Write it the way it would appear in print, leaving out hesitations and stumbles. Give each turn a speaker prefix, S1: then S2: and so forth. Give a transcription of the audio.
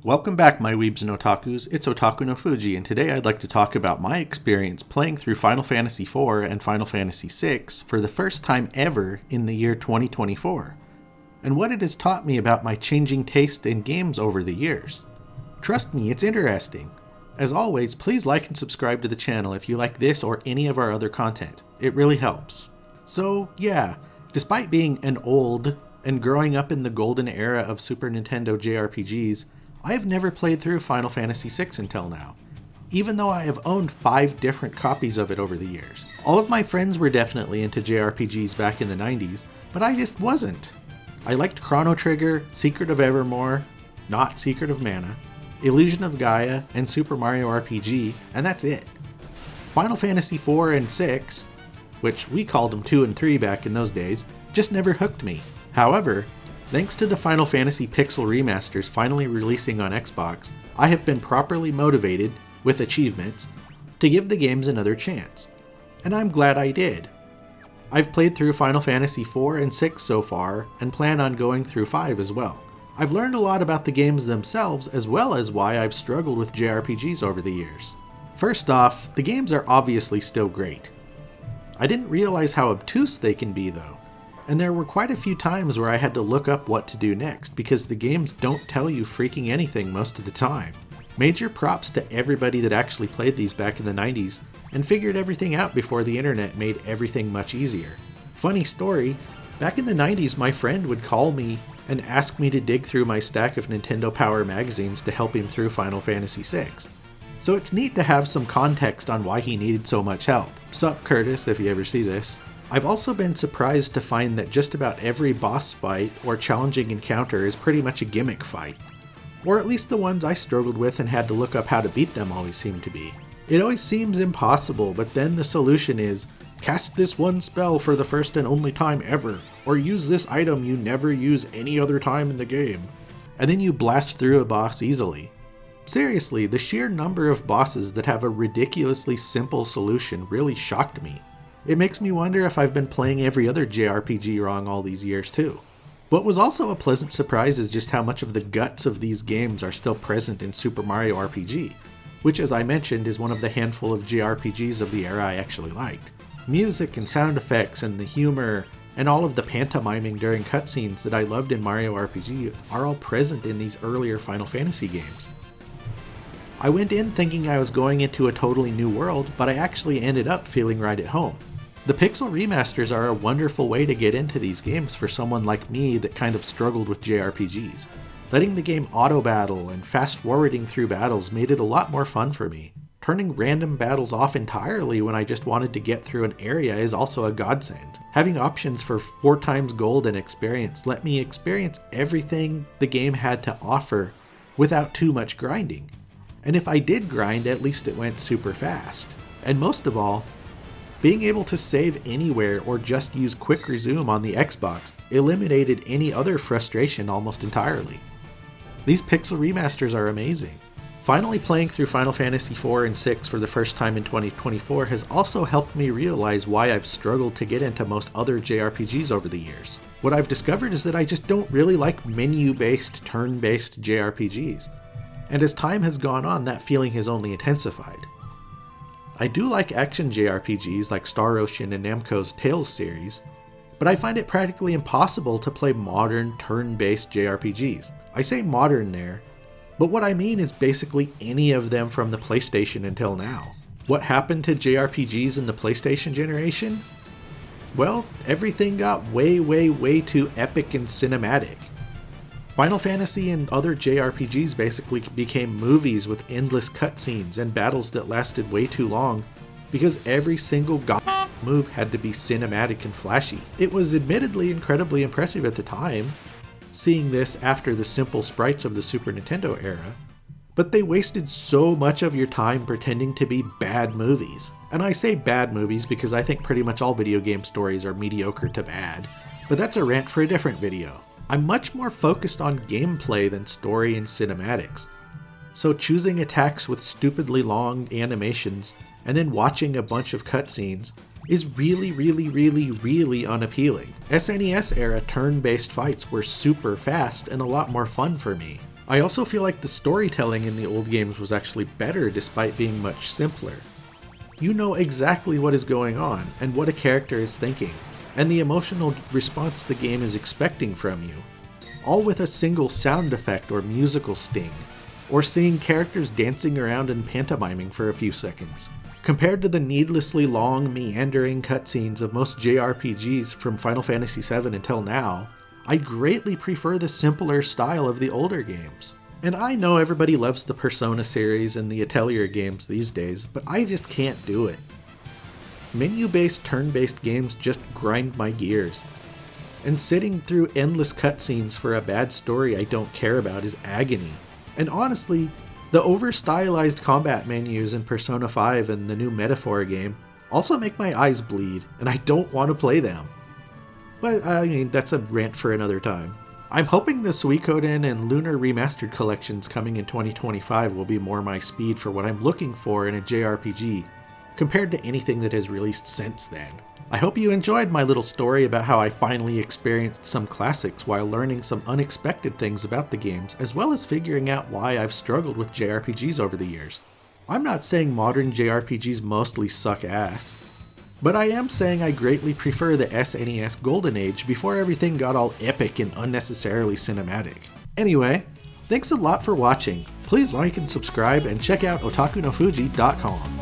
S1: Welcome back, my weebs and otakus. It's Otakunofuji, and today I'd like to talk about my experience playing through Final Fantasy IV and Final Fantasy VI for the first time ever in the year 2024, and what it has taught me about my changing taste in games over the years. Trust me, it's interesting. As always, please like and subscribe to the channel if you like this or any of our other content. It really helps. So, yeah, despite being an old and growing up in the golden era of Super Nintendo JRPGs, I have never played through Final Fantasy VI until now, even though I have owned 5 different copies of it over the years. All of my friends were definitely into JRPGs back in the 90s, but I just wasn't. I liked Chrono Trigger, Secret of Evermore, not Secret of Mana, Illusion of Gaia, and Super Mario RPG, and that's it. Final Fantasy IV and VI, which we called them 2 and 3 back in those days, just never hooked me. However, thanks to the Final Fantasy Pixel remasters finally releasing on Xbox, I have been properly motivated, with achievements, to give the games another chance. And I'm glad I did. I've played through Final Fantasy IV and VI so far, and plan on going through 5 as well. I've learned a lot about the games themselves, as well as why I've struggled with JRPGs over the years. First off, the games are obviously still great. I didn't realize how obtuse they can be though. And there were quite a few times where I had to look up what to do next, because the games don't tell you freaking anything most of the time. Major props to everybody that actually played these back in the 90s, and figured everything out before the internet made everything much easier. Funny story, back in the 90s my friend would call me and ask me to dig through my stack of Nintendo Power magazines to help him through Final Fantasy VI. So it's neat to have some context on why he needed so much help. Sup Curtis, if you ever see this. I've also been surprised to find that just about every boss fight or challenging encounter is pretty much a gimmick fight. Or at least the ones I struggled with and had to look up how to beat them always seem to be. It always seems impossible, but then the solution is, cast this one spell for the first and only time ever, or use this item you never use any other time in the game. And then you blast through a boss easily. Seriously, the sheer number of bosses that have a ridiculously simple solution really shocked me. It makes me wonder if I've been playing every other JRPG wrong all these years too. What was also a pleasant surprise is just how much of the guts of these games are still present in Super Mario RPG, which, as I mentioned, is one of the handful of JRPGs of the era I actually liked. Music and sound effects and the humor and all of the pantomiming during cutscenes that I loved in Mario RPG are all present in these earlier Final Fantasy games. I went in thinking I was going into a totally new world, but I actually ended up feeling right at home. The Pixel remasters are a wonderful way to get into these games for someone like me that kind of struggled with JRPGs. Letting the game auto-battle and fast-forwarding through battles made it a lot more fun for me. Turning random battles off entirely when I just wanted to get through an area is also a godsend. Having options for 4 times gold and experience let me experience everything the game had to offer without too much grinding. And if I did grind, at least it went super fast. And most of all, being able to save anywhere or just use quick resume on the Xbox eliminated any other frustration almost entirely. These Pixel remasters are amazing. Finally playing through Final Fantasy IV and VI for the first time in 2024 has also helped me realize why I've struggled to get into most other JRPGs over the years. What I've discovered is that I just don't really like menu-based, turn-based JRPGs. And as time has gone on, that feeling has only intensified. I do like action JRPGs like Star Ocean and Namco's Tales series, but I find it practically impossible to play modern, turn-based JRPGs. I say modern there, but what I mean is basically any of them from the PlayStation until now. What happened to JRPGs in the PlayStation generation? Well, everything got way too epic and cinematic. Final Fantasy and other JRPGs basically became movies with endless cutscenes and battles that lasted way too long because every single move had to be cinematic and flashy. It was admittedly incredibly impressive at the time, seeing this after the simple sprites of the Super Nintendo era, but they wasted so much of your time pretending to be bad movies. And I say bad movies because I think pretty much all video game stories are mediocre to bad, but that's a rant for a different video. I'm much more focused on gameplay than story and cinematics, so choosing attacks with stupidly long animations and then watching a bunch of cutscenes is really unappealing. SNES era turn-based fights were super fast and a lot more fun for me. I also feel like the storytelling in the old games was actually better despite being much simpler. You know exactly what is going on and what a character is thinking, and the emotional response the game is expecting from you, all with a single sound effect or musical sting, or seeing characters dancing around and pantomiming for a few seconds. Compared to the needlessly long, meandering cutscenes of most JRPGs from Final Fantasy VII until now, I greatly prefer the simpler style of the older games. And I know everybody loves the Persona series and the Atelier games these days, but I just can't do it. Menu-based, turn-based games just grind my gears. And sitting through endless cutscenes for a bad story I don't care about is agony. And honestly, the over-stylized combat menus in Persona 5 and the new Metaphor game also make my eyes bleed, and I don't want to play them. But I mean, that's a rant for another time. I'm hoping the Suikoden and Lunar Remastered collections coming in 2025 will be more my speed for what I'm looking for in a JRPG, compared to anything that has released since then. I hope you enjoyed my little story about how I finally experienced some classics while learning some unexpected things about the games, as well as figuring out why I've struggled with JRPGs over the years. I'm not saying modern JRPGs mostly suck ass, but I am saying I greatly prefer the SNES Golden Age before everything got all epic and unnecessarily cinematic. Anyway, thanks a lot for watching. Please like and subscribe and check out otakunofuji.com.